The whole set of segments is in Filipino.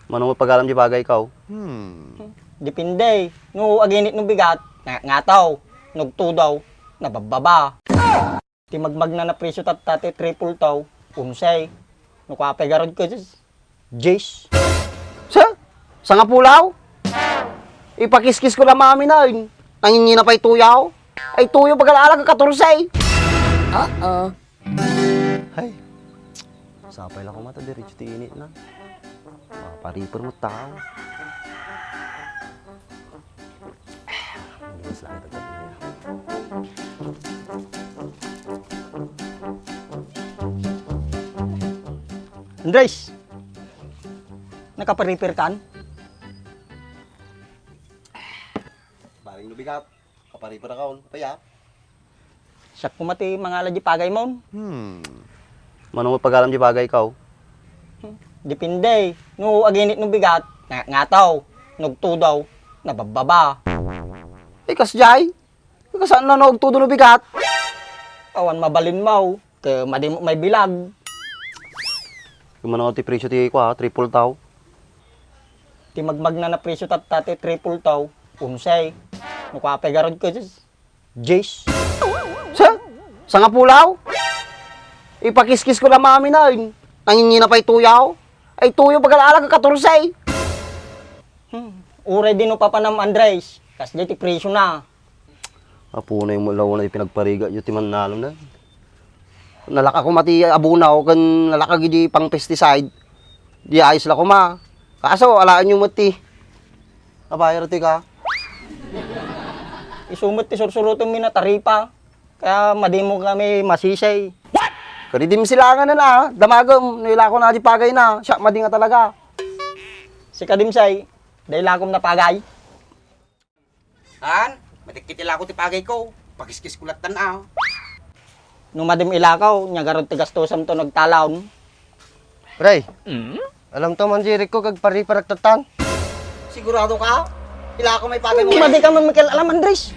Manong pag-alam di bagay ikaw. Depende. No aginit no bigat, ngataw. Nugto daw, nabababa. Ti magmag na presyo tate triple taw, unsay. No kapegarod ko, Jace. Sa nga pulaw? Ipakiskis ko na mami na yun. Nangingina pa ituyaw. Ay tuyo pag-alalag ka 14. Ay. Sapay lang ko mata, diretso tinit na. Paripar mo tao. Mas lang ito gabi na yan. Andres, nakaparipir kan? Baring lubigat. Kaparipar akaon. Paya. Siyak kumati mga ladji pagay mo. Manong pag-alam di bagay ikaw. Depende. No aginit no bigat, ngataw. Nugto daw, nabababa. Kas jay. Saan na tudo no bigat? Awan mabalin mo, ke may bilag. Yung manong ti presyo ti ko ha, triple taw. Ti magmag na presyo tate triple taw, unsay. No kapegarod ko, Jace. Sa nga pulaw? Ipakiskis ko na mami na yun. Nangingina pa ituyaw. Ay tuyo pag-alalag ka 14. Uray din no papanam Andres. Kas di ti presyo na. Apo na yung mulaw na ipinagpariga yung timanalong na. Nalaka ko mati abunaw kan nalaka gidi pang pesticide. Di ayos la ko ma. Kaso alaan yung mati. Nabayar ti ka. Isumot ti sursurutong mi na taripa. Kaya madimo kami masisay. Karidim silangan na na. Damagam, nila ko na di pagay na. Siya madinga talaga. Si Kadimsay, dahil akom na pagay. Han, matikit ila ko ti pagay ko. Pakiskis kulat tanaw. Nung madim ilakaw, niya garod tigastusan to nagtalaon. Pre, alam to man jirik ko kag pari-parak tatan. Sigurado ka? Ila ko may pagay mo. Madi ka man Mikel alam Andres.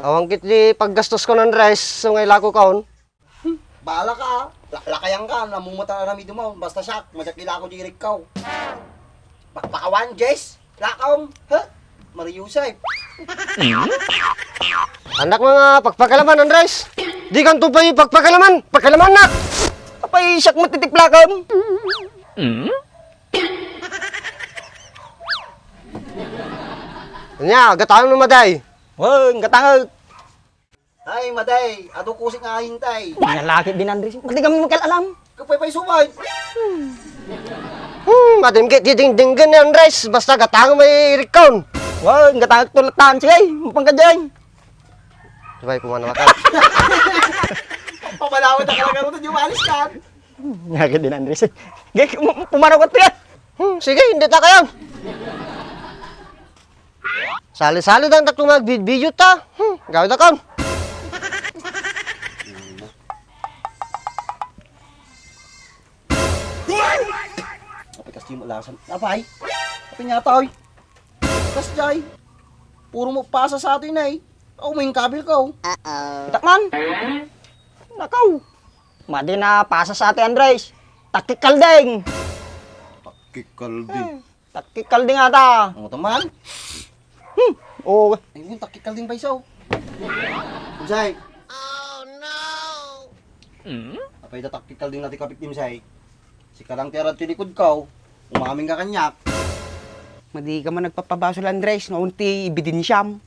Awang kit di paggastos ko ng rice, so ngay lako kaon. Bahala ka. Lakayan ka, namumata na ramido mo. Basta siya, masak ila ko jirik ka. Bakawan, Jess. Lakaw. Ha? Mariusay. Anak mga pagpagalaman ng rice. Di kan tupay pagpagalaman. Pagkalaman na. Apay siyak matitiplakam. Nya, gatayon mo maday. Woy, katangag. Ay, maday. Ato kusik nga hintay. Nalakit din Andres. Madi kami Mikel alam. Kapay-pay sumay. Madim kit ding-dinggan yan rice. Basta gatang may rikon. Woy, katangag tulatan. Sige, mupang ka dyan. Sabay pumanawakan. Pamalawat ang kalagaro na yung alis ka. Nalakit din Andres. Gek, pumaraw ka tiyan. Sige, hindi ta kayo. Sali-sali lang tatlong mag-video ta. Gawin na kaon. Kapay kasi yung alasan. Apay. Kapay nga tayo. Kas jay. Puro mo pasa sa atin eh. Ako may kabil ko. Itakman. Nakaw. Madi na pasa sa ate Andres. Takikaldeng. Takikalding. Takikaldeng ata. Ang taman. Oo. Ayun, takikalding pa isaw. Jay. Oh no! Apay da takikalding natin kapit ni Jay. Si kalang tiyarad tinikod ka. Umaming ka kanyak. Madi ka man nagpapabasol Andres, naunti ibidinsiyam.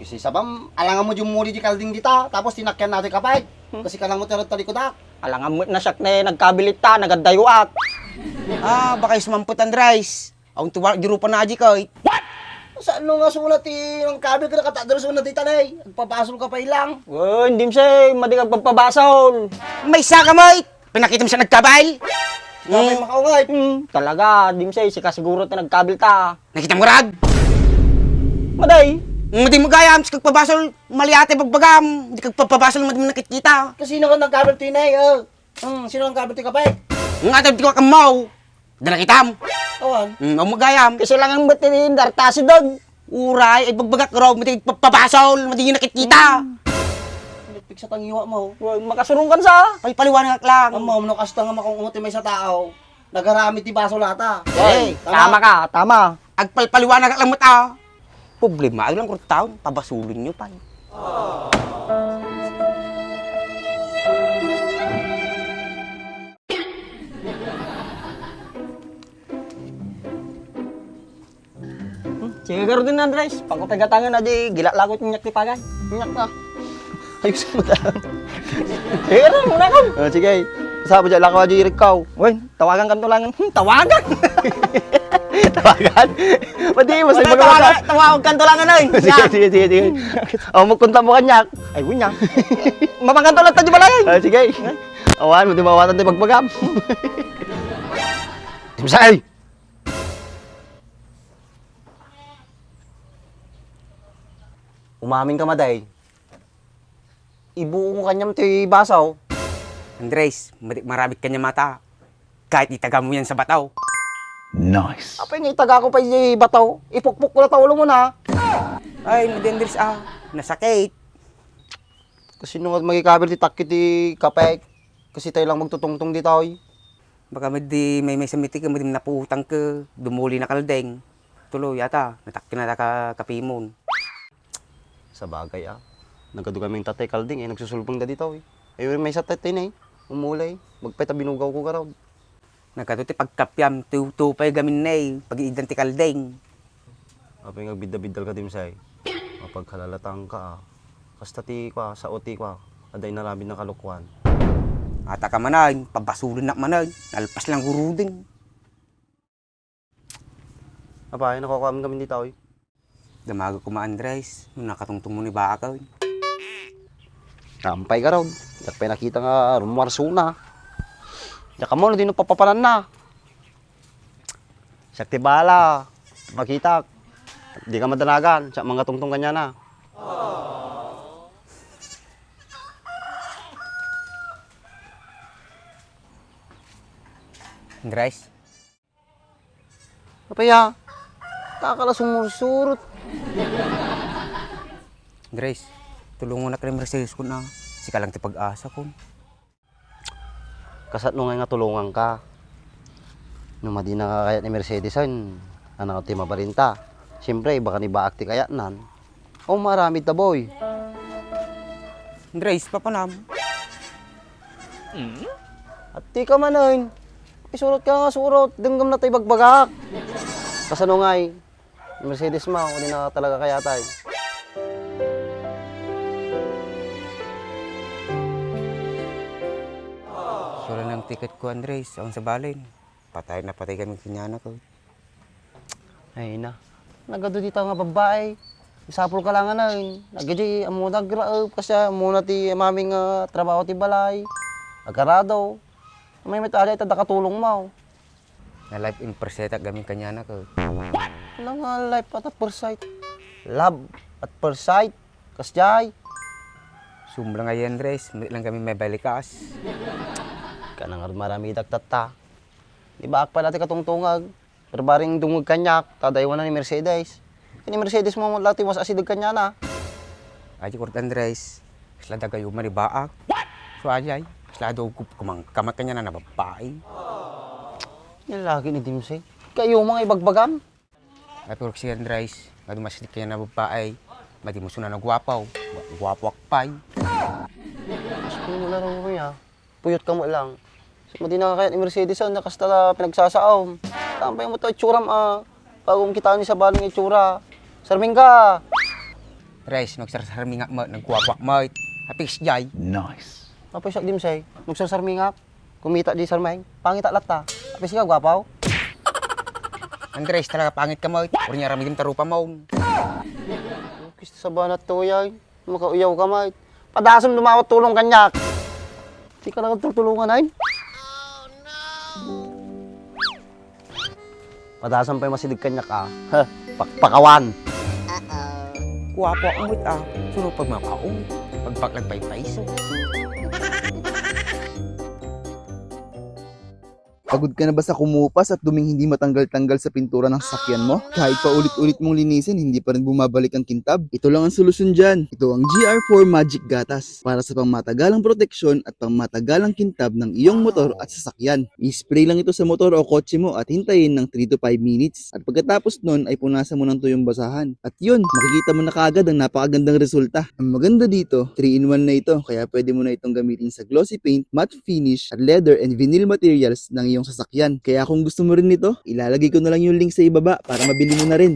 Kasi sabam, alangan mo yung muli di kalding dita. Tapos tinakyan natin kapay. Kasi kalang mo tiyarad talikod ak. Alangan mo na siyak na nagkabilit ta, nagadayuat. Baka sumampot Andres. Ang tuwa, girupa na aji ka. Saan nga sulat ng kabil ka nakatadalo sa dita na eh. Nagpapasol ka pa ilang. Woy, hindi siya, madi kang pagpabasol. May saka mo pinakita mo siya nagkabail. Kapay makaungay. Talaga, di siya, si kasiguro na nagkabil ta. Nakita mo rad? Maday. Madi mo gayam, sa kagpabasol, maliate pagbagam. Di kagpapabasol, madi mo nakikita. Kasi sino ka ng kabil tinay sino ang kabil ti kapay? Ang atap di ko kamaw. Dala kitam. Awan. Ang magayam. Kasi lang ang batin, dartasi dog. Uray, ay pagbagak raw, madi kagpapabasol, madi yung nakikita. Nagpik sa tangiwa mo. Woy, makasurong kan sa. Ay paliwanag lang. Ang mga manukasta nga makunguti may sa tao. nagaramit ti baso lata. Tama ka, tama. Agpalpaliwanag lang mo ta. Problema, aglang kung taon, pabasulin nyo pa. Sige garo din Andres, pagkapagatangan na di gila-lagot nyak ti pagay. Nyak na. Ayos mo ta. Sige garo, muna ka. Sige. Sabi dyan lang ako dyan ikaw. Uy, tawagan kan tulangan. Tawagan! Tawagan. Pwede mo sa mga Tawagan, tawagan kan tulangan na Sige. O, magkunta mo kanyak. Ay, gunya. Mapakan tulang tayo balay. Sige. Awan, mo di mawatan tayo pagpagam. Timsay! Umamin ka, Maday. Ibuo ko kanyang ti basaw. Andres, maramit kanya mata. Kahit itaga mo yan sa bataw. Apay nga itaga ko pa yung bataw. Ipukpuk ko na taulo mo na. Ay, hindi Andres nasakit. Kasi nung magkikabir ti takit ti kapek. Kasi tayo lang magtutungtong di tao. Baka may samiti ka, may napuutang ka, dumuli na kaldeng. Tuloy yata, natakti na ka kapimon. Sa bagay Nagkaduga kaming tatay kalding nagsusulpong da dito Ayun may sa tatay na umulay. Magpeta binugaw ko karaw. Nagkatuti pagkapyam, tupay gamin na pag-iidan ti kaldeng. Apay nga bidda-biddal ka dimsay. Kapag halalatang ka Kasta ti kwa, sa oti kwa. Aday na rabin ng kalukwan. Ata ka manay, pabasulin na manay, nalpas lang gurudin. Apay, nakukuha kami dito Damago ko Andres, nung nakatungtong mo ni Bakaw. Kampay ka raw. Yak pa nakita nga rumarsuna. Yak mo na din papapalan na. Sakti bala. Makita. Di ka madanagan. Sa mga tungtong kanya na. Andres, Apaya. Kakala sumursurot. Andres, tulungan na ka ni Mercedes ko na. Sika lang ti pag-asa ko. Kasat nung nga tulungan ka. Nung madi na kayat ni Mercedes ano ti mabarinta. Siyempre, baka ni baak ti kayat nan. O marami ta boy. Andres, papanam. At di ka man isurot ka nga surot. Dinggam na tayo bagbagak. Kasano nga Mercedes mo, hindi na talaga kayatay. Sura ng ticket ko, Andres, ang sa balin. Patay na patay kami kinyana ko. Ay na. Nagado dito nga babae. Isapol ka lang na. Nagadi amo nagraab kasi muna ti maming trabaho ti balay. Agarado. May metali ta katulong mo. Na life in perseta kami kinyana ko. Ano nga life at first sight? Love at first sight. Kasjay. Sumbla nga yan, Andres. Hindi lang kami may balikas. Kanang marami dagtata. Di ba pala ti katungtungag. Pero baring dungog kanyak. Tadaywan na ni Mercedes. Kani Mercedes mo lati was asidag kanya na. Ay, kurt Andres. Sila dagayo man ibaak. So, ajay. Sila daw kumang kamat kanya na nababae. Yan lagi ni Dimsey. Kayo mga ibagbagam. Ay, pero si Andres, nga dumasidik kanya na babae. Madi mo suna na gwapaw. Gwapwak pay. Gusto mo na rin kuya. Puyot ka mo lang. So, madi na kaya ni Mercedes nakasta pinagsasaom. Tampay mo to itsuram Pagong kita ni sa baling itsura. Sarming ka. Andres, nagsarasarmi nga mo, nagwapwak mo. Apis jay. Apay siya Dimsey. Magsasarming nga. Kumita di sarming. Pangita lata. Apay siya gwapaw. Andres, talaga pangit ka mo. Puro niya ramigim tarupa mo. Kista sa banat to yan. Makauyaw ka mait. Padasam dumawat tulong kanyak. Di ka lang tutulungan ay. Padasam pa yung masidig kanyak Ha, pakawan. Gwapwak mo Suno pag makaong. Pagpaklag pay paiso. Pagod ka na ba sa kumupas at duming hindi matanggal-tanggal sa pintura ng sasakyan mo? Kahit pa ulit-ulit mong linisin, hindi pa rin bumabalik ang kintab? Ito lang ang solusyon dyan. Ito ang GR4 Magic Gatas para sa pangmatagalang proteksyon at pangmatagalang kintab ng iyong motor at sasakyan. I-spray lang ito sa motor o kotse mo at hintayin ng 3 to 5 minutes. At pagkatapos nun ay punasan mo ng tuyong basahan. At yun, makikita mo na kaagad ang napakagandang resulta. Ang maganda dito, 3-in-1 na ito kaya pwede mo na itong gamitin sa glossy paint, matte finish, at leather and vinyl materials ng iyong sasakyan. Kaya kung gusto mo rin nito, ilalagay ko na lang yung link sa ibaba para mabili mo na rin.